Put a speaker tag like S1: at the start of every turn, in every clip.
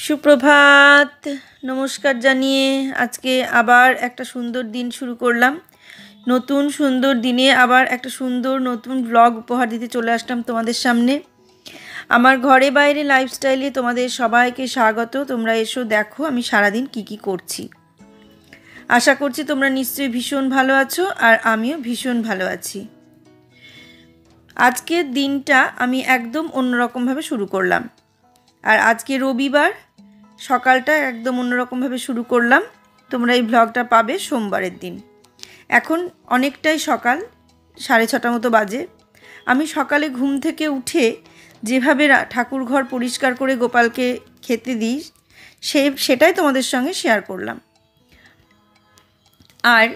S1: সুপ্রভাত, নমস্কার জানিয়ে আজকে আবার একটা সুন্দর দিন শুরু করলাম। নতুন সুন্দর দিনে আবার একটা সুন্দর নতুন ব্লগ উপহার দিতে চলে আসলাম তোমাদের সামনে। আমার ঘরে বাইরে লাইফস্টাইলে তোমাদের সবাইকে স্বাগত। তোমরা এসো, দেখো আমি সারাদিন কি করছি। আশা করছি তোমরা নিশ্চয়ই ভীষণ ভালো আছো, আর আমিও ভীষণ ভালো আছি। আজকের দিনটা আমি একদম অন্যরকমভাবে শুরু করলাম। আর আজকে রবিবার, সকালটা একদম অন্যরকমভাবে শুরু করলাম। তোমরা এই ব্লগটা পাবে সোমবারের দিন। এখন অনেকটাই সকাল, 6:30 মতো বাজে। আমি সকালে ঘুম থেকে উঠে যেভাবে ঠাকুর ঘর পরিষ্কার করে গোপালকে খেতে দিই, সেটাই তোমাদের সঙ্গে শেয়ার করলাম। আর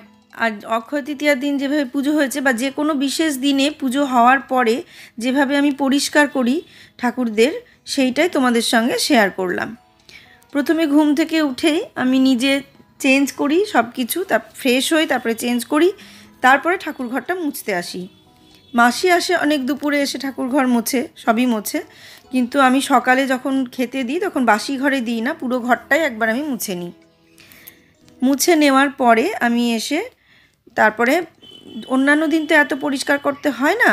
S1: আজ অক্ষয় তৃতীয়ার দিন যেভাবে পুজো হয়েছে, বা যে কোনো বিশেষ দিনে পুজো হওয়ার পরে যেভাবে আমি পরিষ্কার করি ঠাকুরদের, সেইটাই তোমাদের সঙ্গে শেয়ার করলাম। প্রথমে ঘুম থেকে উঠেই আমি নিজে চেঞ্জ করি সব কিছু, ফ্রেশ হই, তারপরে চেঞ্জ করি, তারপরে ঠাকুর ঘরটা মুছতে আসি। মাসি আসে অনেক দুপুরে, এসে ঠাকুর ঘর মোছে, সবই মোছে। কিন্তু আমি সকালে যখন খেতে দিই তখন বাসি ঘরে দিই না, পুরো ঘরটাই একবার আমি মুছে নিই। মুছে নেওয়ার পরে আমি এসে তারপরে, অন্যান্য দিন তো এত পরিষ্কার করতে হয় না,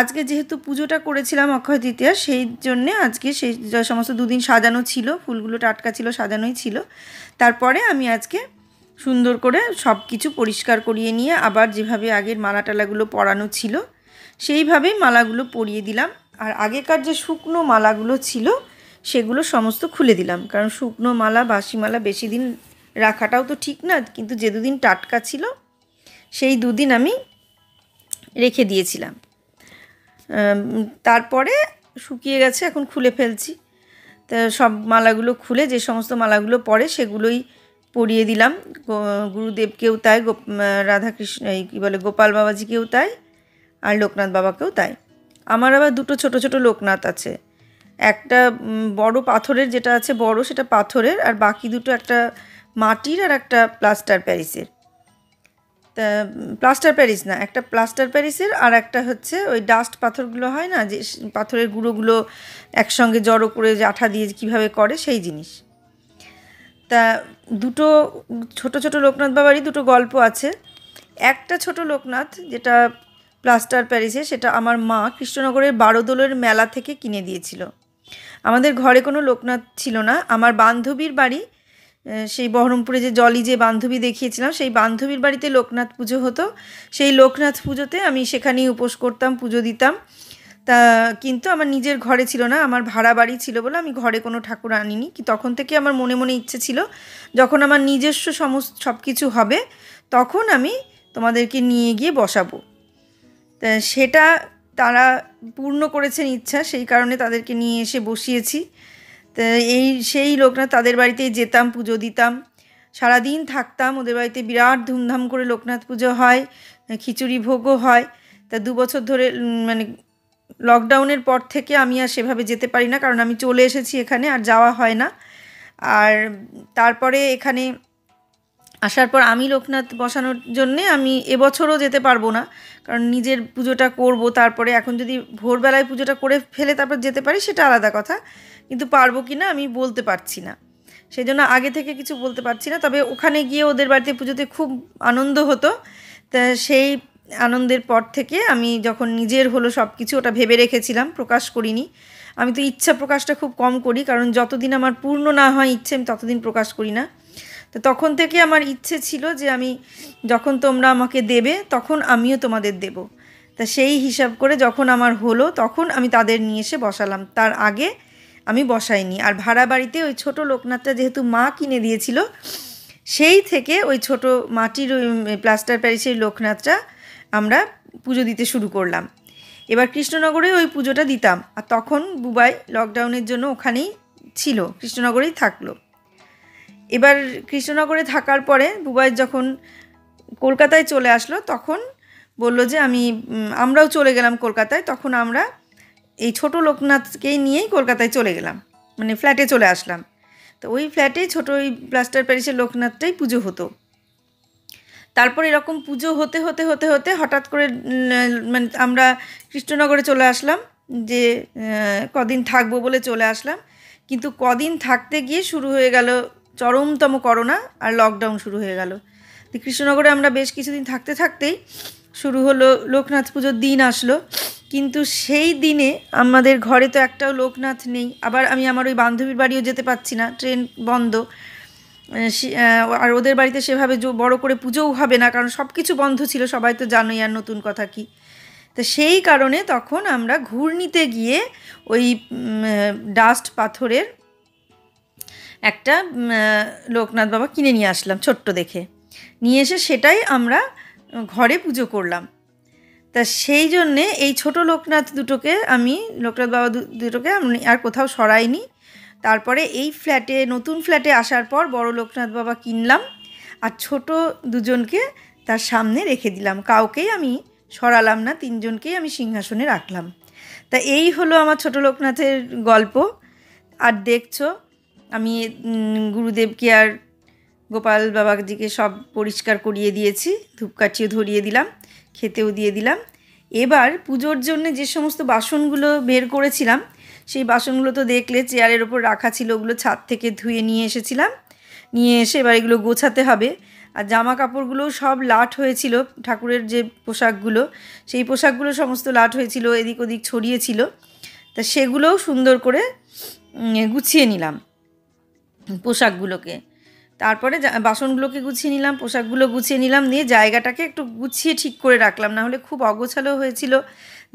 S1: আজকে যেহেতু পুজোটা করেছিলাম অক্ষয় তৃতীয়া, সেই জন্যে আজকে সেই সমস্ত দুদিন সাজানো ছিল, ফুলগুলো টাটকা ছিল, সাজানোই ছিল। তারপরে আমি আজকে সুন্দর করে সব কিছু পরিষ্কার করিয়ে নিয়ে আবার যেভাবে আগের মালা টালাগুলো পরানো ছিল সেইভাবেই মালাগুলো পরিয়ে দিলাম। আর আগেকার যে শুকনো মালাগুলো ছিল সেগুলো সমস্ত খুলে দিলাম, কারণ শুকনো মালা, বাসি মালা বেশি দিন রাখাটাও তো ঠিক না। কিন্তু যে দুদিন টাটকা ছিল সেই দুদিন আমি রেখে দিয়েছিলাম। তারপরে শুকিয়ে গেছে, এখন খুলে ফেলছি। তা সব মালাগুলো খুলে যে সমস্ত মালাগুলো পরে সেগুলোই পরিয়ে দিলাম। গুরুদেবকেও তাই, রাধাকৃষ্ণ এই কী বলে গোপাল বাবাজিকেও তাই, আর লোকনাথ বাবাকেও তাই। আমার আবার দুটো ছোট ছোট লোকনাথ আছে। একটা বড় পাথরের যেটা আছে বড়, সেটা পাথরের, আর বাকি দুটো একটা মাটির আর একটা প্লাস্টার প্যারিসের। তা প্লাস্টার প্যারিস না, একটা প্লাস্টার প্যারিসের, আর একটা হচ্ছে ওই ডাস্ট পাথরগুলো হয় না, যে পাথরের গুঁড়োগুলো একসঙ্গে জড়ো করে যে আঠা দিয়ে কীভাবে করে, সেই জিনিস। তা দুটো ছোট ছোট লোকনাথ বাবারই দুটো গল্প আছে। একটা ছোট লোকনাথ যেটা প্লাস্টার প্যারিসে, সেটা আমার মা কৃষ্ণনগরের বারোদোলের মেলা থেকে কিনে দিয়েছিল। আমাদের ঘরে কোনো লোকনাথ ছিল না। আমার বান্ধবীর বাড়ি, সেই বহরমপুরে যে জলি যে বান্ধবী দেখিয়েছিলাম, সেই বান্ধবীর বাড়িতে লোকনাথ পুজো হতো। সেই লোকনাথ পুজোতে আমি সেখানেই উপোস করতাম, পুজো দিতাম। তা কিন্তু আমার নিজের ঘরে ছিল না, আমার ভাড়া বাড়ি ছিল বলে আমি ঘরে কোনো ঠাকুর আনিনি। কি তখন থেকে আমার মনে মনে ইচ্ছে ছিল, যখন আমার নিজস্ব সব কিছু হবে তখন আমি তোমাদেরকে নিয়ে গিয়ে বসাবো। তা সেটা তারা পূর্ণ করেছেন ইচ্ছা, সেই কারণে তাদেরকে নিয়ে এসে বসিয়েছি। তা সেই লোকনাথ, তাদের বাড়িতেই যেতাম, পুজো দিতাম, সারাদিন থাকতাম। ওদের বাড়িতে বিরাট ধুমধাম করে লোকনাথ পুজো হয়, খিচুড়ি ভোগও হয়। তা 2 বছর ধরে, মানে লকডাউনের পর থেকে আমি আর সেভাবে যেতে পারি না, কারণ আমি চলে এসেছি এখানে, আর যাওয়া হয় না। আর তারপরে এখানে আসার পর আমি লোকনাথ বসানোর জন্যে আমি এবছরও যেতে পারবো না, কারণ নিজের পুজোটা করব। তারপরে এখন যদি ভোরবেলায় পুজোটা করে ফেলে তারপর যেতে পারি সেটা আলাদা কথা, কিন্তু পারবো কি না আমি বলতে পারছি না। সেই জন্য আগে থেকে কিছু বলতে পারছি না। তবে ওখানে গিয়ে ওদের বাড়িতে পুজোতে খুব আনন্দ হতো। তা সেই আনন্দের পর থেকে আমি যখন নিজের হলো সব কিছু, ওটা ভেবে রেখেছিলাম, প্রকাশ করিনি। আমি তো ইচ্ছা প্রকাশটা খুব কম করি, কারণ যতদিন আমার পূর্ণ না হয় ইচ্ছে, আমি ততদিন প্রকাশ করি না। তো তখন থেকে আমার ইচ্ছে ছিল যে আমি যখন তোমরা আমাকে দেবে তখন আমিও তোমাদের দেব। তা সেই হিসাব করে যখন আমার হলো তখন আমি তাদের নিয়ে এসে বসালাম, তার আগে আমি বসাইনি। আর ভাড়া বাড়িতে ওই ছোটো লোকনাথটা যেহেতু মা কিনে দিয়েছিল, সেই থেকে ওই ছোট মাটির ওই প্লাস্টার প্যারিসের লোকনাথটা আমরা পুজো দিতে শুরু করলাম। এবার কৃষ্ণনগরে ওই পুজোটা দিতাম, আর তখন বুবাই লকডাউনের জন্য ওখানেই ছিল, কৃষ্ণনগরেই থাকলো। এবার কৃষ্ণনগরে থাকার পরে বুবাই যখন কলকাতায় চলে আসলো, তখন বললো যে আমরাও চলে গেলাম কলকাতায়। তখন আমরা এই ছোটো লোকনাথকেই নিয়েই কলকাতায় চলে গেলাম, মানে ফ্ল্যাটে চলে আসলাম। তো ওই ফ্ল্যাটেই ছোটো ওই প্লাস্টার প্যারিসের লোকনাথটাই পুজো হতো। তারপর এরকম পুজো হতে হতে হতে হতে হঠাৎ করে মানে আমরা কৃষ্ণনগরে চলে আসলাম, যে কদিন থাকবো বলে চলে আসলাম। কিন্তু কদিন থাকতে গিয়ে শুরু হয়ে গেল চরমতম করোনা, আর লকডাউন শুরু হয়ে গেল। তো কৃষ্ণনগরে আমরা বেশ কিছুদিন থাকতে থাকতেই শুরু হলো লোকনাথ পুজোর দিন আসলো। কিন্তু সেই দিনে আমাদের ঘরে তো একটাও লোকনাথ নেই। আবার আমি আমার ওই বান্ধবীর বাড়িও যেতে পারছি না, ট্রেন বন্ধ। আর ওদের বাড়িতে সেভাবে বড় করে পুজোও হবে না, কারণ সব কিছু বন্ধ ছিল, সবাই তো জানোই, আর নতুন কথা কি। তো সেই কারণে তখন আমরা ঘূর্ণিতে গিয়ে ওই ডাস্ট পাথরের একটা লোকনাথ বাবা কিনে নিয়ে আসলাম ছোট্ট দেখে। নিয়ে এসে সেটাই আমরা ঘরে পুজো করলাম। তা সেই জন্যে এই ছোট লোকনাথ বাবা দুটোকে আমি আর কোথাও সরাইনি। তারপরে এই ফ্ল্যাটে, নতুন ফ্ল্যাটে আসার পর বড় লোকনাথ বাবা কিনলাম, আর ছোট দুজনকে তার সামনে রেখে দিলাম। কাউকেই আমি সরালাম না, তিনজনকেই আমি সিংহাসনে রাখলাম। তা এই হলো আমার ছোট লোকনাথের গল্প। আর দেখছো আমি গুরুদেবকে আর গোপাল বাবাজিকে সব পরিষ্কার করিয়ে দিয়েছি, ধূপকাঠিও ধরিয়ে দিলাম, খেতেও দিয়ে দিলাম। এবার পুজোর জন্য যে সমস্ত বাসনগুলো বের করেছিলাম, সেই বাসনগুলো তো দেখলে চেয়ারের ওপর রাখা ছিল, ওগুলো ছাদ থেকে ধুয়ে নিয়ে এসেছিলাম। নিয়ে এসে এবার এগুলো গোছাতে হবে। আর জামা কাপড়গুলোও সব লাট হয়েছিল, ঠাকুরের যে পোশাকগুলো, সেই পোশাকগুলো সমস্ত লাট হয়েছিল, এদিক ওদিক ছড়িয়েছিল। তা সেগুলোও সুন্দর করে গুছিয়ে নিলাম পোশাকগুলোকে। তারপরে বাসনগুলোকে গুছিয়ে নিলাম, পোশাকগুলো গুছিয়ে নিলাম, দিয়ে জায়গাটাকে একটু গুছিয়ে ঠিক করে রাখলাম, না হলে খুব অগোছালো হয়েছিল,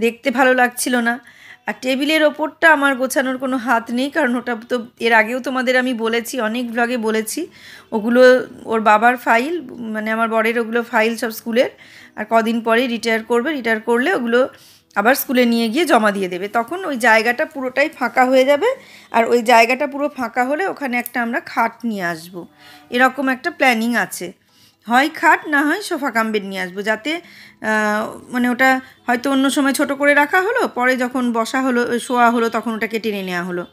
S1: দেখতে ভালো লাগছিল না। আর টেবিলের ওপরটা আমার গোছানোর কোনো হাত নেই, কারণ ওটা তো এর আগেও তোমাদের আমি বলেছি, অনেক ব্লগে বলেছি, ওগুলো ওর বাবার ফাইল, মানে আমার বরের ওগুলো ফাইল সব স্কুলের। আর কদিন পরেই রিটায়ার করবে, রিটায়ার করলে ওগুলো আবার স্কুলে নিয়ে গিয়ে জমা দিয়ে দেবে, তখন ওই জায়গাটা পুরোটাই ফাঁকা হয়ে যাবে। আর ওই জায়গাটা পুরো ফাঁকা হলে ওখানে একটা আমরা খাট নিয়ে আসবো, এরকম একটা প্ল্যানিং আছে। হয় খাট, না হয় সোফা কাম বেড নিয়ে আসবো, যাতে মানে ওটা হয়তো অন্য সময় ছোট করে রাখা হলো, পরে যখন বসা হলো, শোয়া হলো, তখন ওটাকে টেনে নেওয়া হলো,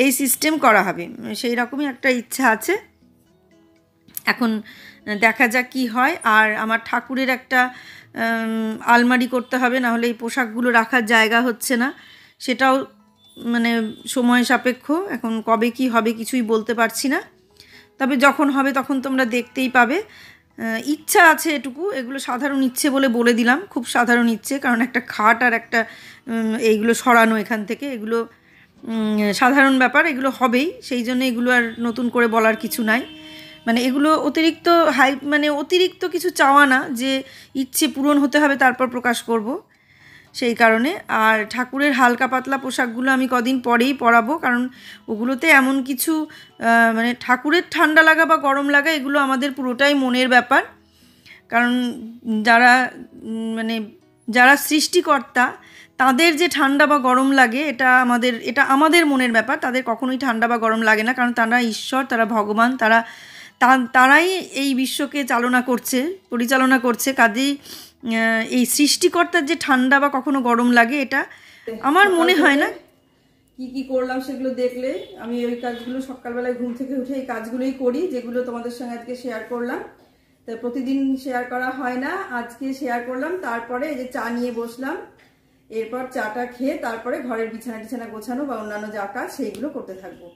S1: এই সিস্টেম করা হবে। সেই রকমই একটা ইচ্ছা আছে। এখন দেখা যাক কী হয়। আর আমার ঠাকুরের একটা আলমারি করতে হবে, না হলে এই পোশাকগুলো রাখার জায়গা হচ্ছে না, সেটাও মানে সময় সাপেক্ষ। এখন কবে কি হবে কিছুই বলতে পারছি না, তবে যখন হবে তখন তোমরা দেখতেই পাবে। ইচ্ছা আছে এটুকু, এগুলো সাধারণ ইচ্ছে বলে দিলাম, খুব সাধারণ ইচ্ছে, কারণ একটা খাট আর একটা এইগুলো সরানো এখান থেকে, এগুলো সাধারণ ব্যাপার, এগুলো হবেই, সেই জন্য এগুলো আর নতুন করে বলার কিছু নাই। মানে এগুলো অতিরিক্ত মানে অতিরিক্ত কিছু চাওয়া না যে ইচ্ছে পূরণ হতে হবে তারপর প্রকাশ করব, সেই কারণে। আর ঠাকুরের হালকা পাতলা পোশাকগুলো আমি কদিন পরেই পরাবো, কারণ ওগুলোতে এমন কিছু মানে ঠাকুরের ঠান্ডা লাগা বা গরম লাগা, এগুলো আমাদের পুরোটাই মনের ব্যাপার। কারণ যারা সৃষ্টিকর্তা, তাদের যে ঠান্ডা বা গরম লাগে, এটা আমাদের মনের ব্যাপার। তাদের কখনোই ঠান্ডা বা গরম লাগে না, কারণ তারা ঈশ্বর, তারা ভগবান, তারাই এই বিশ্বকে পরিচালনা করছে। কাজেই এই সৃষ্টিকর্তার যে ঠান্ডা বা কখনো গরম লাগে, এটা আমার মনে হয় না। কি করলাম সেগুলো দেখলে, আমি ওই কাজগুলো সকালবেলায় ঘুম থেকে উঠে এই কাজগুলোই করি, যেগুলো তোমাদের সঙ্গে আজকে শেয়ার করলাম। তো প্রতিদিন শেয়ার করা হয় না, আজকে শেয়ার করলাম। তারপরে এই যে চা নিয়ে বসলাম, এরপর চাটা খেয়ে তারপরে ঘরের বিছানা গোছানো বা অন্যান্য যা কাজ সেইগুলো করতে থাকবো।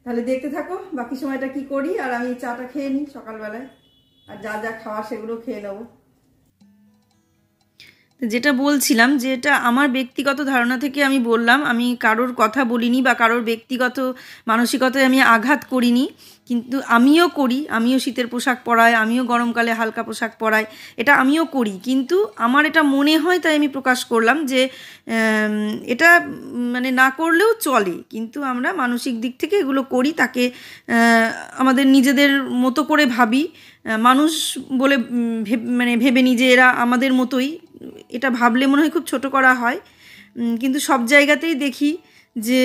S1: তাহলে দেখতে থাকো বাকি সময়টা কি করি। আর আমি চাটা খেয়ে নিই সকালবেলায়, আর যা যা খাওয়া সেগুলো খেয়ে নেবো। যেটা বলছিলাম, যে এটা আমার ব্যক্তিগত ধারণা থেকে আমি বললাম, আমি কারোর কথা বলিনি বা কারোর ব্যক্তিগত মানসিকতায় আমি আঘাত করিনি, কিন্তু আমিও শীতের পোশাক পরাই, আমিও গরমকালে হালকা পোশাক পরাই, এটা আমিও করি। কিন্তু আমার এটা মনে হয়, তাই আমি প্রকাশ করলাম যে এটা মানে না করলেও চলে, কিন্তু আমরা মানসিক দিক থেকে এগুলো করি, তাকে আমাদের নিজেদের মতো করে ভাবি, মানুষ বলে ভেবে নিই যে এরা আমাদের মতোই। এটা ভাবলে মনে হয় খুব ছোট করা হয়, কিন্তু সব জায়গাতেই দেখি যে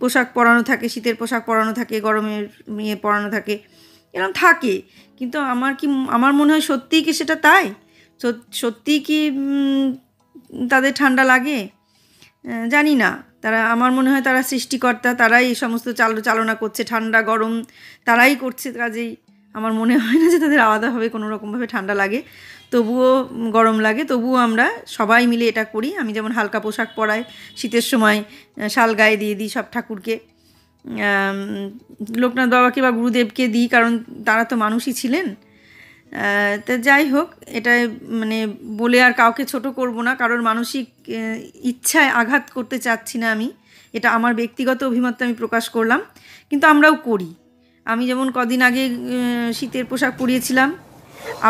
S1: পোশাক পরানো থাকে, শীতের পোশাক পরানো থাকে, গরমের পরানো থাকে, এরকম থাকে। কিন্তু আমার মনে হয় সত্যিই কি সেটা তাই? সত্যিই কি তাদের ঠান্ডা লাগে? জানি না। আমার মনে হয় তারা সৃষ্টিকর্তা, তারাই এই সমস্ত চালনা করছে, ঠান্ডা গরম তারাই করছে। কাজেই আমার মনে হয় না যে তাদের আলাদাভাবে কোনো রকমভাবে ঠান্ডা লাগে, তবুও গরম লাগে, তবুও আমরা সবাই মিলে এটা করি। আমি যেমন হালকা পোশাক পরাই, শীতের সময় শাল গায়ে দিয়ে দিই সব ঠাকুরকে, লোকনাথ বাবাকে বা গুরুদেবকে দিই, কারণ তারা তো মানুষই ছিলেন। তা যাই হোক, এটা মানে বলে আর কাউকে ছোট করব না, কারোর মানসিক ইচ্ছায় আঘাত করতে চাচ্ছি না আমি। এটা আমার ব্যক্তিগত অভিমতটা আমি প্রকাশ করলাম, কিন্তু আমরাও করি। আমি যেমন কদিন আগে শীতের পোশাক পরিয়েছিলাম,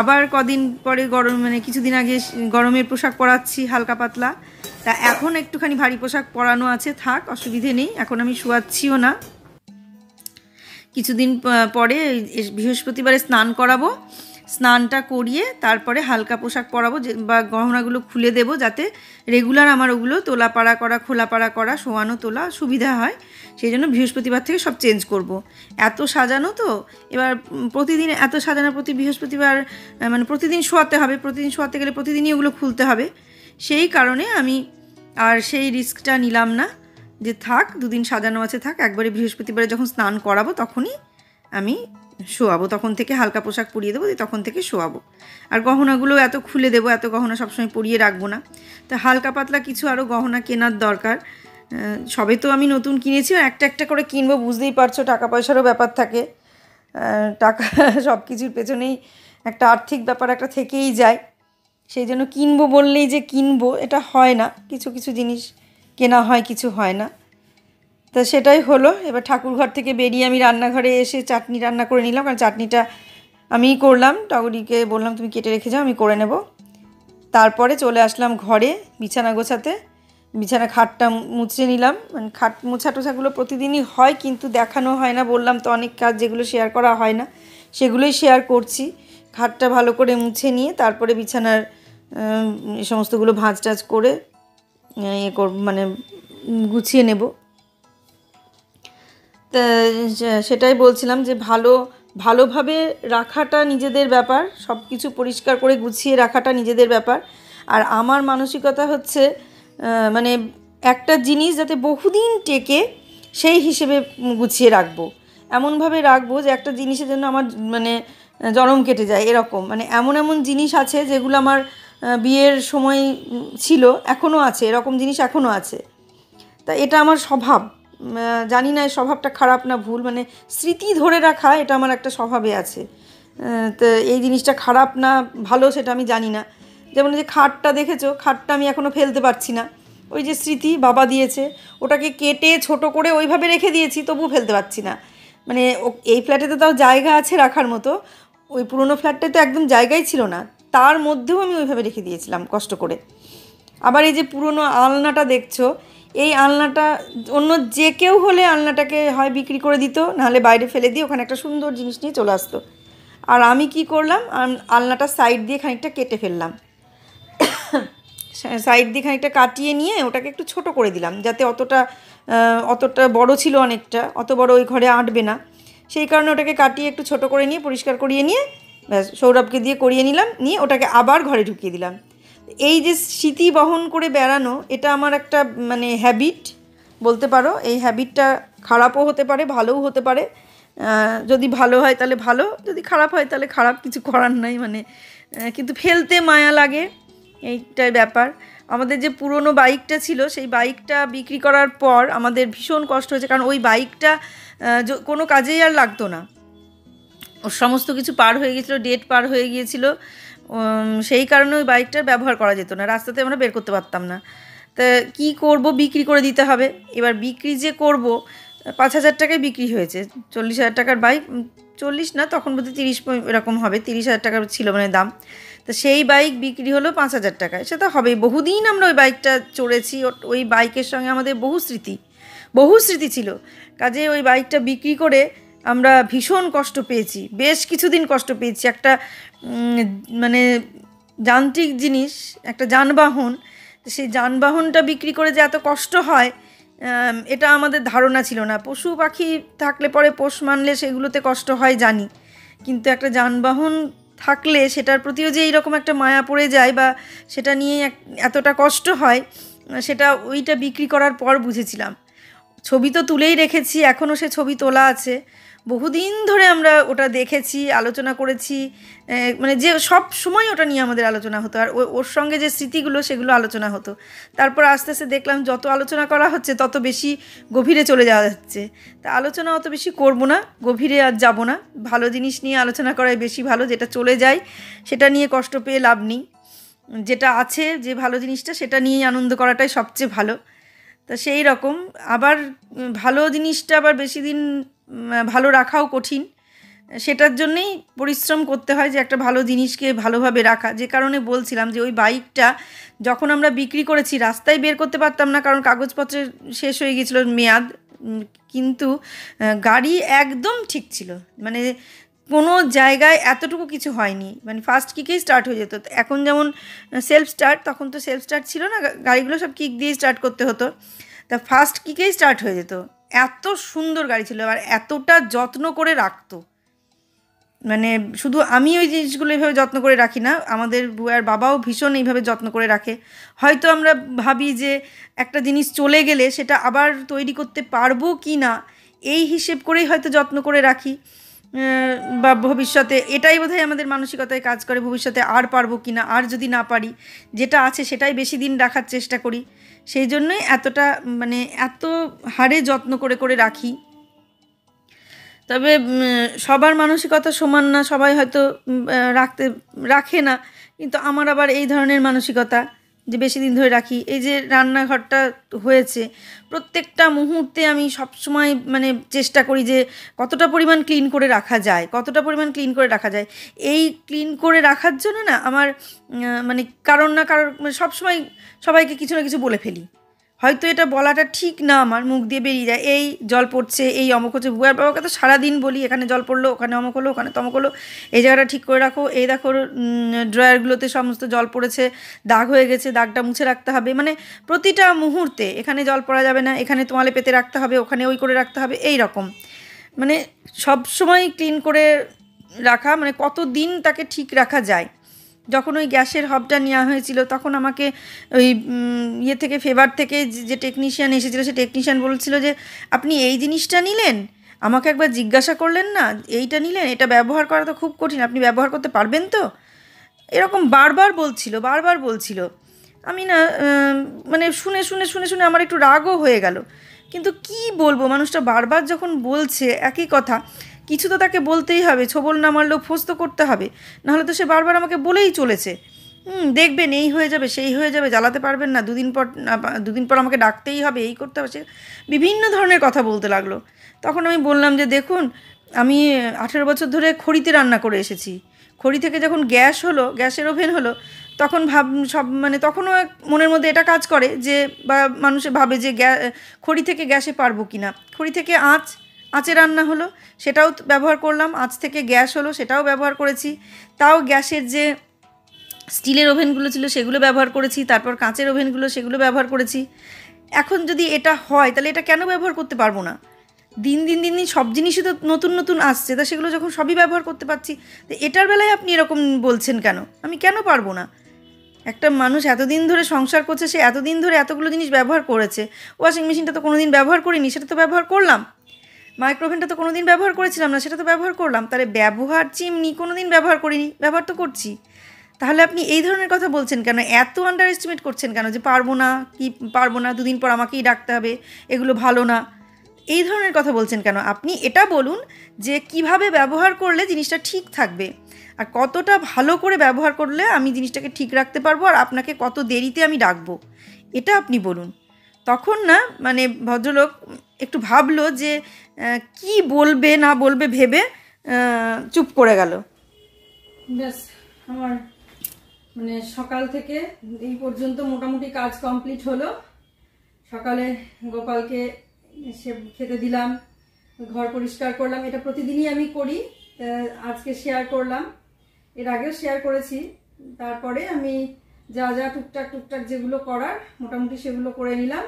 S1: আবার কদিন পরে গরম মানে কিছুদিন আগে গরমের পোশাক পরাচ্ছি হালকা পাতলা। তা এখন একটুখানি ভারী পোশাক পরানো আছে, থাক, অসুবিধে নেই, এখন আমি শোয়াচ্ছিও না। কিছুদিন পরে বৃহস্পতিবারে স্নান করাবো, স্নানটা করিয়ে তারপরে হালকা পোশাক পরাবো, বা গহনাগুলো খুলে দেব, যাতে রেগুলার আমার ওগুলো তোলাপাড়া করা, খোলাপাড়া করা, শোয়ানো তোলা সুবিধা হয়। সেই জন্য বৃহস্পতিবার থেকে সব চেঞ্জ করব। এত সাজানো তো, এবার প্রতিদিন এত সাজানো, প্রতি বৃহস্পতিবার মানে প্রতিদিন শোয়াতে হবে, প্রতিদিন শোয়াতে গেলে প্রতিদিনই ওগুলো খুলতে হবে। সেই কারণে আমি আর সেই রিস্কটা নিলাম না, যে থাক দুদিন সাজানো আছে থাক, একবারে বৃহস্পতিবারে যখন স্নান করাবো তখনই আমি শোয়াবো, তখন থেকে হালকা পোশাক পরিয়ে দেবো, তখন থেকে শোয়াবো। আর গহনাগুলো এত খুলে দেবো, এত গহনা সবসময় পরিয়ে রাখবো না। তো হালকা পাতলা কিছু আরও গহনা কেনার দরকার। সবে তো আমি নতুন কিনেছি, একটা একটা করে কিনবো, বুঝতেই পারছো টাকা পয়সারও ব্যাপার থাকে। টাকা সব কিছুর পেছনেই একটা আর্থিক ব্যাপার একটা থেকেই যায়। সেই জন্য কিনবো বললেই যে কিনবো এটা হয় না, কিছু কিছু জিনিস কেনা হয়, কিছু হয় না। তা সেটাই হলো। এবার ঠাকুরঘর থেকে বেরিয়ে আমি রান্নাঘরে এসে চাটনি রান্না করে নিলাম, কারণ চাটনিটা আমিই করলাম, টগরিকে বললাম তুমি কেটে রেখে যাও, আমি করে নেব। তারপরে চলে আসলাম ঘরে বিছানা গোছাতে, বিছানা খাটটা মুছে নিলাম। মানে খাট মোছা টোছাগুলো প্রতিদিনই হয়, কিন্তু দেখানো হয় না, বললাম তো অনেক কাজ যেগুলো শেয়ার করা হয় না সেগুলোই শেয়ার করছি। খাটটা ভালো করে মুছে নিয়ে তারপরে বিছানার এই সমস্তগুলো ভাঁজ টাজ করে মানে গুছিয়ে নেব। তা সেটাই বলছিলাম যে ভালোভাবে রাখাটা নিজেদের ব্যাপার, সব কিছু পরিষ্কার করে গুছিয়ে রাখাটা নিজেদের ব্যাপার। আর আমার মানসিকতা হচ্ছে মানে একটা জিনিস যাতে বহুদিন টেকে সেই হিসেবে গুছিয়ে রাখবো, এমনভাবে রাখবো যে একটা জিনিসের জন্য আমার মানে জনম কেটে যায় এরকম। মানে এমন এমন জিনিস আছে যেগুলো আমার বিয়ের সময় ছিল, এখনও আছে, এরকম জিনিস এখনও আছে। তা এটা আমার স্বভাব, জানি না এই স্বভাবটা খারাপ না ভুল, মানে স্মৃতি ধরে রাখা এটা আমার একটা স্বভাবে আছে। তো এই জিনিসটা খারাপ না ভালো সেটা আমি জানি না। যেমন যে খাটটা দেখেছো, খাটটা আমি এখনও ফেলতে পারছি না, ওই যে স্মৃতি বাবা দিয়েছে, ওটাকে কেটে ছোট করে ওইভাবে রেখে দিয়েছি, তবুও ফেলতে পারছি না। মানে এই ফ্ল্যাটেতে তাও জায়গা আছে রাখার মতো, ওই পুরোনো ফ্ল্যাটটায় তো একদম জায়গাই ছিল না, তার মধ্যেও আমি ওইভাবে রেখে দিয়েছিলাম কষ্ট করে। আবার এই যে পুরনো আলনাটা দেখছো, এই আলনাটা অন্য যে কেউ হলে আলনাটাকে হয় বিক্রি করে দিত, নাহলে বাইরে ফেলে দিয়ে ওখানে একটা সুন্দর জিনিস নিয়ে চলে আসতো। আর আমি কি করলাম, আলনাটা সাইড দিয়ে খানিকটা কেটে ফেললাম, সাইড দিয়ে খানিকটা কাটিয়ে নিয়ে ওটাকে একটু ছোট করে দিলাম, যাতে অতটা বড় ছিল অনেকটা, অত বড় ওই ঘরে আঁটবে না। সেই কারণে ওটাকে কাটিয়ে একটু ছোট করে নিয়ে পরিষ্কার করিয়ে নিয়ে ব্যাস সৌরভকে দিয়ে করিয়ে নিলাম, নিয়ে ওটাকে আবার ঘরে ঢুকিয়ে দিলাম। এই যে স্মৃতি বহন করে বেড়ানো, এটা আমার একটা মানে হ্যাবিট বলতে পারো। এই হ্যাবিটটা খারাপও হতে পারে, ভালোও হতে পারে। যদি ভালো হয় তাহলে ভালো, যদি খারাপ হয় তাহলে খারাপ, কিছু করার নাই। মানে কিন্তু ফেলতে মায়া লাগে, এইটাই ব্যাপার। আমাদের যে পুরনো বাইকটা ছিল, সেই বাইকটা বিক্রি করার পর আমাদের ভীষণ কষ্ট হয়েছে, কারণ ওই বাইকটা কোনো কাজেই আর লাগতো না, ওর সমস্ত কিছু পার হয়ে গিয়েছিলো, ডেট পার হয়ে গিয়েছিলো। সেই কারণে ওই বাইকটার ব্যবহার করা যেত না, রাস্তাতে আমরা বের করতে পারতাম না। তা কী করব, বিক্রি করে দিতে হবে। এবার বিক্রি যে করব, 5,000 টাকায় বিক্রি হয়েছে। 40,000 টাকার বাইক, 40 না, তখন বোধহয় 30 এরকম হবে, 30,000 টাকার ছিল মানে দাম। তো সেই বাইক বিক্রি হলো 5,000 টাকায়। সেটা হবেই, বহুদিন আমরা ওই বাইকটা চড়েছি, ওই বাইকের সঙ্গে আমাদের বহু স্মৃতি ছিল। কাজে ওই বাইকটা বিক্রি করে আমরা ভীষণ কষ্ট পেয়েছি, বেশ কিছুদিন কষ্ট পেয়েছি। একটা মানে যান্ত্রিক জিনিস, একটা যানবাহন, সেই যানবাহনটা বিক্রি করে যে এত কষ্ট হয়, এটা আমাদের ধারণা ছিল না। পশু পাখি থাকলে পরে পোষ মানলে সেগুলোতে কষ্ট হয় জানি, কিন্তু একটা যানবাহন থাকলে সেটার প্রতিও যে এইরকম একটা মায়া পড়ে যায়, বা সেটা নিয়ে এতটা কষ্ট হয়, সেটা ওইটা বিক্রি করার পর বুঝেছিলাম। ছবি তো তুলেই রেখেছি, এখনও সে ছবি তোলা আছে। বহুদিন ধরে আমরা ওটা দেখেছি, আলোচনা করেছি, মানে যে সব সময় ওটা নিয়ে আমাদের আলোচনা হতো, আর ওর সঙ্গে যে স্মৃতিগুলো সেগুলো আলোচনা হতো। তারপর আস্তে আস্তে দেখলাম যত আলোচনা করা হচ্ছে তত বেশি গভীরে চলে যাওয়া যাচ্ছে। তা আলোচনা অত বেশি করব না, গভীরে আর যাব না। ভালো জিনিস নিয়ে আলোচনা করাই বেশি ভালো। যেটা চলে যায় সেটা নিয়ে কষ্ট পেয়ে লাভ নেই, যেটা আছে যে ভালো জিনিসটা সেটা নিয়েই আনন্দ করাটাই সবচেয়ে ভালো। তা সেই রকম আবার ভালো জিনিসটা আবার বেশি দিন ভালো রাখাও কঠিন। সেটার জন্যেই পরিশ্রম করতে হয় যে একটা ভালো জিনিসকে ভালোভাবে রাখা। যে কারণে বলছিলাম যে ওই বাইকটা যখন আমরা বিক্রি করেছি রাস্তায় বের করতে পারতাম না, কারণ কাগজপত্রের শেষ হয়ে গিয়েছিল মেয়াদ, কিন্তু গাড়ি একদম ঠিক ছিল, মানে কোনো জায়গায় এতটুকু কিছু হয়নি, মানে ফার্স্ট কিকেই স্টার্ট হয়ে যেত। এখন যেমন সেলফ স্টার্ট, তখন তো সেলফ স্টার্ট ছিল না, গাড়িগুলো সব কিক দিয়ে স্টার্ট করতে হতো। তা ফার্স্ট কিকেই স্টার্ট হয়ে যেত। এত সুন্দর গাড়ি ছিল, আর এতটা যত্ন করে রাখতো। মানে শুধু আমি ওই জিনিসগুলো এইভাবে যত্ন করে রাখি না, আমাদের বুয়ার বাবাও ভীষণ এইভাবে যত্ন করে রাখে। হয়তো আমরা ভাবি যে একটা জিনিস চলে গেলে সেটা আবার তৈরি করতে পারবো কি না, এই হিসেব করেই হয়তো যত্ন করে রাখি, বা ভবিষ্যতে এটাই বোধহয় আমাদের মানসিকতায় কাজ করে, ভবিষ্যতে আর পারবো কি না, আর যদি না পারি যেটা আছে সেটাই বেশি দিন রাখার চেষ্টা করি। সেই জন্যই এতটা মানে এত হারে যত্ন করে করে রাখি। তবে সবার মানসিকতা সমান না, সবাই হয়তো রাখে না, কিন্তু আমার আবার এই ধরনের মানসিকতা যে বেশি দিন ধরে রাখি। এই যে রান্নাঘরটা হয়েছে, প্রত্যেকটা মুহূর্তে আমি সবসময় মানে চেষ্টা করি যে কতটা পরিমাণ ক্লিন করে রাখা যায়, কতটা পরিমাণ ক্লিন করে রাখা যায়। এই ক্লিন করে রাখার জন্য না আমার মানে কারণ না কারণ সবসময় সবাইকে কিছু না কিছু বলে ফেলি। হয়তো এটা বলাটা ঠিক না, আমার মুখ দিয়ে বেরিয়ে যায়, এই জল পড়ছে, এই অমুক হচ্ছে। বুয়ার বাবাকে তো সারাদিন বলি, এখানে জল পড়লো, ওখানে অমুক হলো, ওখানে তমুক হলো, এই জায়গাটা ঠিক করে রাখো, এই দেখো ড্রয়ারগুলোতে সমস্ত জল পড়েছে, দাগ হয়ে গেছে, দাগটা মুছে রাখতে হবে। মানে প্রতিটা মুহূর্তে এখানে জল পড়া যাবে না, এখানে তোয়ালে পেতে রাখতে হবে, ওখানে ওই করে রাখতে হবে, এই রকম মানে সব সময় ক্লিন করে রাখা, মানে কত দিন তাকে ঠিক রাখা যায়। যখন ওই গ্যাসের হবটা নেওয়া হয়েছিল তখন আমাকে ওই ইয়ে থেকে ফেভার থেকে যে টেকনিশিয়ান এসেছিলো, সে টেকনিশিয়ান বলছিল যে আপনি এই জিনিসটা নিলেন, আমাকে একবার জিজ্ঞাসা করলেন না, এইটা নিলেন, এটা ব্যবহার করা তো খুব কঠিন, আপনি ব্যবহার করতে পারবেন তো? এরকম বারবার বলছিল। আমি না মানে শুনে শুনে শুনে শুনে আমার একটু রাগও হয়ে গেল। কিন্তু কি বলবো, মানুষটা বারবার যখন বলছে একই কথা, কিছু তো তাকে বলতেই হবে, ছোবল না মারলেও ফোঁস তো করতে হবে, নাহলে তো সে বারবার আমাকে বলেই চলেছে দেখবেন এই হয়ে যাবে, সেই হয়ে যাবে, জ্বালাতে পারবেন না, দুদিন পর আমাকে ডাকতেই হবে, এই করতে হবে, সে বিভিন্ন ধরনের কথা বলতে লাগলো। তখন আমি বললাম যে দেখুন, আমি 18 বছর ধরে খড়িতে রান্না করে এসেছি, খড়ি থেকে যখন গ্যাস হলো, গ্যাসের ওভেন হলো, তখন মানে তখনও মনের মধ্যে এটা কাজ করে যে, বা মানুষে ভাবে যে খড়ি থেকে গ্যাসে পারবো কি না। খড়ি থেকে আঁচে রান্না হলো, সেটাও ব্যবহার করলাম, আঁচ থেকে গ্যাস হলো, সেটাও ব্যবহার করেছি, তাও গ্যাসের যে স্টিলের ওভেনগুলো ছিল সেগুলো ব্যবহার করেছি, তারপর কাঁচের ওভেনগুলো সেগুলো ব্যবহার করেছি। এখন যদি এটা হয় তাহলে এটা কেন ব্যবহার করতে পারবো না? দিন সব জিনিসই তো নতুন নতুন আসছে, তা সেগুলো যখন সবই ব্যবহার করতে পারছি, তো এটার বেলায় আপনি এরকম বলছেন কেন? আমি কেন পারবো না? একটা মানুষ এতদিন ধরে সংসার করছে, সে এতদিন ধরে এতগুলো জিনিস ব্যবহার করেছে। ওয়াশিং মেশিনটা তো কোনো দিন ব্যবহার করিনি, সেটা তো ব্যবহার করলাম। মাইক্রোওভেনটা তো কোনো দিন ব্যবহার করেছিলাম না, সেটা তো ব্যবহার করলাম। তাহলে ব্যবহার, চিমনি কোনো দিন ব্যবহার করিনি, ব্যবহার তো করছি। তাহলে আপনি এই ধরনের কথা বলছেন কেন? এত আন্ডার এস্টিমেট করছেন কেন যে পারবো না, কি পারবো না, দুদিন পর আমাকেই ডাকতে হবে, এগুলো ভালো না, এই ধরনের কথা বলছেন কেন? আপনি এটা বলুন যে কিভাবে ব্যবহার করলে জিনিসটা ঠিক থাকবে, আর কতটা ভালো করে ব্যবহার করলে আমি জিনিসটাকে ঠিক রাখতে পারবো, আর আপনাকে কত দেরিতে আমি ডাকবো, এটা আপনি বলুন। তখন না মানে ভদ্রলোক একটু ভাবলো যে কি বলবে না বলবে ভেবে চুপ করে গেল। ব্যাস, আমার মানে সকাল থেকে এই পর্যন্ত মোটামুটি কাজ কমপ্লিট হলো। সকালে গোপালকে খেতে দিলাম, ঘর পরিষ্কার করলাম, এটা প্রতিদিনই আমি করি, আজকে শেয়ার করলাম, এর আগেও শেয়ার করেছি। তারপরে আমি যা যা টুকটাক যেগুলো করার মোটামুটি সেগুলো করে নিলাম,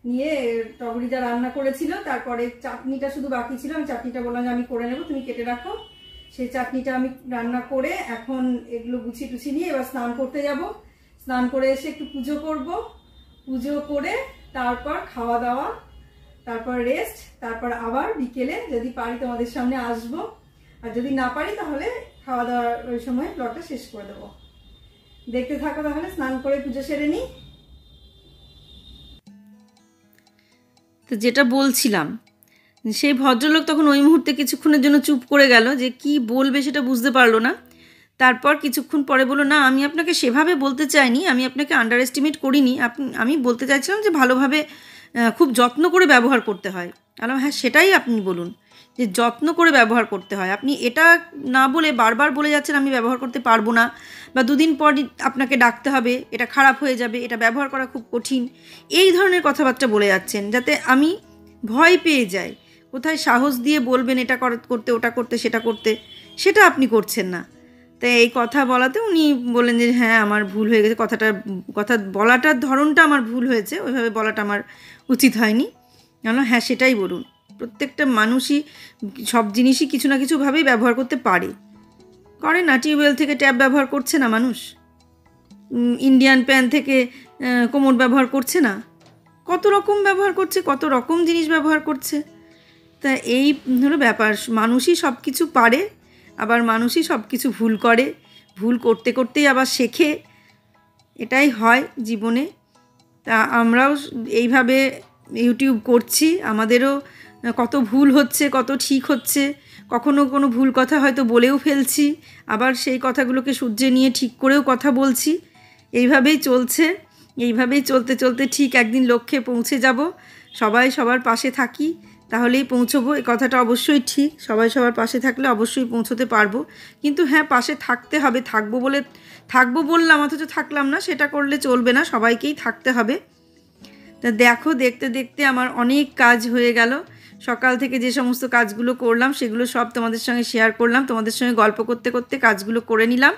S1: নিয়ে টগরি যা রান্না করেছিল, তারপরে চাটনিটা শুধু বাকি ছিল, আমি চাটনিটা বললাম যে আমি করে নেব, তুমি কেটে রাখো। সেই চাটনিটা আমি রান্না করে এখন এগুলো গুছিয়ে টুছিয়ে নিয়ে এবার স্নান করতে যাব। স্নান করে এসে একটু পুজো করব, পুজো করে তারপর খাওয়া দাওয়া তারপর রেস্ট, তারপর আবার বিকেলে যদি পারি তোমাদের সামনে আসবো, আর যদি না পারি তাহলে খাওয়া দাওয়ার ওই সময় ব্লগটা শেষ করে দেবো। দেখতে থাকো তাহলে, স্নান করে পুজো সেরে নিই। তো যেটা বলছিলাম, সেই ভদ্রলোক তখন ওই মুহূর্তে কিছুক্ষণের জন্য চুপ করে গেল, যে কি বলবে সেটা বুঝতে পারলো না। তারপর কিছুক্ষণ পরে বললো, না আমি আপনাকে সেভাবে বলতে চাইনি, আমি আপনাকে আন্ডার এস্টিমেট করিনি, আমি বলতে চাইছিলাম যে ভালোভাবে খুব যত্ন করে ব্যবহার করতে হয়। বললাম হ্যাঁ সেটাই আপনি বলুন, যে যত্ন করে ব্যবহার করতে হয়। আপনি এটা না বলে বারবার বলে যাচ্ছেন আমি ব্যবহার করতে পারবো না, বা দুদিন পর আপনাকে ডাকতে হবে, এটা খারাপ হয়ে যাবে, এটা ব্যবহার করা খুব কঠিন, এই ধরনের কথাবার্তা বলে যাচ্ছেন, যাতে আমি ভয় পেয়ে যাই। কোথায় সাহস দিয়ে বলবেন এটা করতে, ওটা করতে, সেটা করতে, সেটা আপনি করছেন না। তাই এই কথা বলাতে উনি বললেন যে হ্যাঁ আমার ভুল হয়ে গেছে, কথা বলাটার ধরনটা আমার ভুল হয়েছে, ওইভাবে বলাটা আমার উচিত হয়নি। কেন হ্যাঁ সেটাই বলুন, প্রত্যেকটা মানুষই সব জিনিসই কিছু না কিছুভাবেই ব্যবহার করতে পারে, করে না? টিউবওয়েল থেকে ট্যাপ ব্যবহার করছে না মানুষ, ইন্ডিয়ান প্যান থেকে কোমর ব্যবহার করছে না, কত রকম ব্যবহার করছে, কত রকম জিনিস ব্যবহার করছে। তা এই হলো ব্যাপার, মানুষই সব কিছু পারে, আবার মানুষই সব কিছু ভুল করে, ভুল করতে করতেই আবার শেখে, এটাই হয় জীবনে। তা আমরাও এইভাবে ইউটিউব করছি, আমাদেরও কত ভুল হচ্ছে, কত ঠিক হচ্ছে, কখনো কোনো ভুল কথা হয়তো বলেও ফেলছি, আবার সেই কথাগুলোকে শুধরে নিয়ে ঠিক করেও কথা বলছি। এইভাবেই চলছে, এইভাবেই চলতে চলতে ঠিক একদিন লক্ষ্যে পৌঁছে যাব। সবাই সবার পাশে থাকি তাহলেই পৌঁছবো, এই কথাটা অবশ্যই ঠিক। সবাই সবার পাশে থাকলে অবশ্যই পৌঁছতে পারবো, কিন্তু হ্যাঁ পাশে থাকতে হবে। থাকবো বললাম অথচ থাকলাম না, সেটা করলে চলবে না, সবাইকেই থাকতে হবে। তা দেখো, দেখতে দেখতে আমার অনেক কাজ হয়ে গেল। সকাল থেকে যে সমস্ত কাজগুলো করলাম সেগুলো সব তোমাদের সঙ্গে শেয়ার করলাম, তোমাদের সঙ্গে গল্প করতে করতে কাজগুলো করে নিলাম।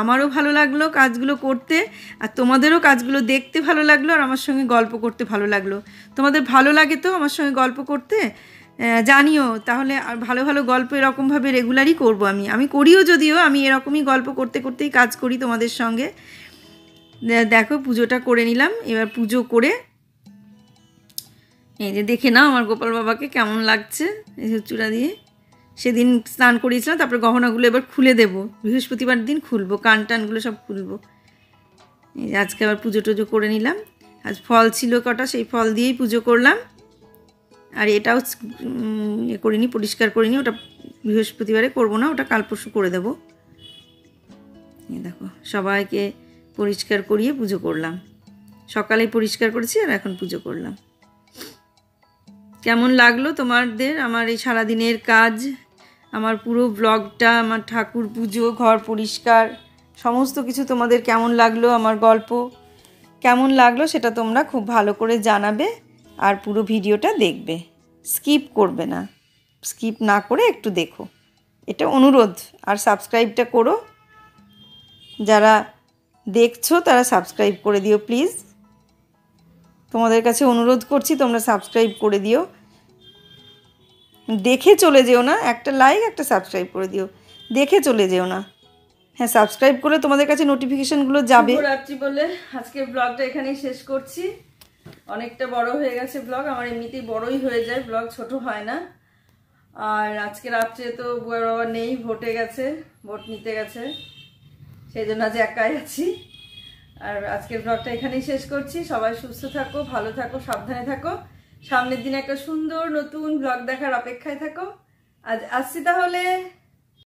S1: আমারও ভালো লাগলো কাজগুলো করতে, আর তোমাদেরও কাজগুলো দেখতে ভালো লাগলো, আর আমার সঙ্গে গল্প করতে ভালো লাগলো। তোমাদের ভালো লাগে তো আমার সঙ্গে গল্প করতে? জানিও তাহলে। আর ভালো ভালো গল্প এরকমভাবে রেগুলারই করব। আমি করিও, যদিও আমি এরকমই গল্প করতে করতেই কাজ করি তোমাদের সঙ্গে। দেখো পুজোটা করে নিলাম, এবার পুজো করে এই যে দেখে নাও আমার গোপাল বাবাকে কেমন লাগছে এই চূড়া দিয়ে। সেদিন স্নান করিয়েছিলাম, তারপরে গহনাগুলো এবার খুলে দেবো, বৃহস্পতিবার দিন খুলবো, কান টানগুলো সব খুলবো। এই যে আজকে আবার পুজো টুজো করে নিলাম। আজ ফল ছিল কটা, সেই ফল দিয়েই পুজো করলাম। আর এটাও করিনি, পরিষ্কার করিনি, ওটা বৃহস্পতিবারে করবো না, ওটা কাল পরশু করে দেবো। দেখো সবাইকে পরিষ্কার করিয়ে পুজো করলাম, সকালেই পরিষ্কার করেছি আর এখন পুজো করলাম। কেমন লাগলো তোমাদের আমার এই সারাদিনের কাজ, আমার পুরো ব্লগটা, আমার ঠাকুর পুজো, ঘর পরিষ্কার, সমস্ত কিছু তোমাদের কেমন লাগলো? আমার গল্প কেমন লাগলো সেটা তোমরা খুব ভালো করে জানাবে, আর পুরো ভিডিওটা দেখবে, স্কিপ করবে না। স্কিপ না করে একটু দেখো, এটা অনুরোধ। আর সাবস্ক্রাইবটা করো, যারা দেখছো তারা সাবস্ক্রাইব করে দিও প্লিজ। তোমাদের কাছে অনুরোধ করছি, তোমরা সাবস্ক্রাইব করে দিও, দেখে চলে যেও না। একটা লাইক, একটা সাবস্ক্রাইব করে দিও, দেখে চলে যেও না। হ্যাঁ সাবস্ক্রাইব করলে তোমাদের কাছে নোটিফিকেশানগুলো যাবে। রাত্রি বলে আজকের ব্লগটা এখানেই শেষ করছি। অনেকটা বড় হয়ে গেছে ব্লগ, আমার এমনিতেই বড়ই হয়ে যায় ব্লগ, ছোট হয় না। আর আজকে রাত্রে তো বুয়ার বাবা নেই, ভোটে গেছে, ভোট নিতে গেছে, সেই জন্য আজ একাই আছি। আর আজকের ব্লগটা এখানেই শেষ করছি। সবাই সুস্থ থাকো, ভালো থাকো, সাবধানে থাকো। সামনের দিনে একটা সুন্দর নতুন ব্লগ দেখার অপেক্ষায় থাকো। আজ আসছি তাহলে।